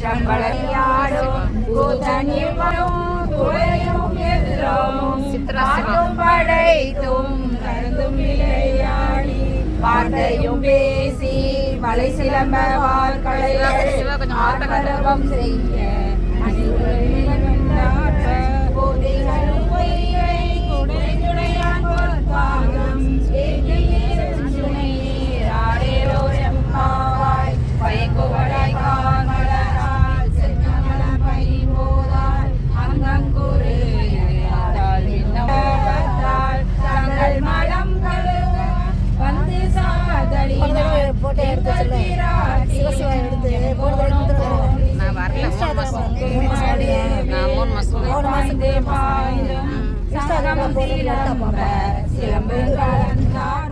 சிற்றம்பளையாடும் கூத்தனில் வரும் துளையும் எதிரும் சித்திராட்டும் படைத்தும் கருந்தும் விளையாடி வார்த்தையும் பேசி வலை சிலம்ப வார்களை ஆர்வம் செய்ய போதைகளும் பொய்யை குடையுடையான் பொற்பாகம் ஆடேரோரம்பாவாய் பயங்குவடாய் காமலரால் சென்னமலம் பைம்போதால் அங்கங்குரு தங்கள் மலம் கழுவ வந்து சாதடி போட்டோ எடுத்து நான் வரல 3 மாசம் சிலம்பு கலந்தார்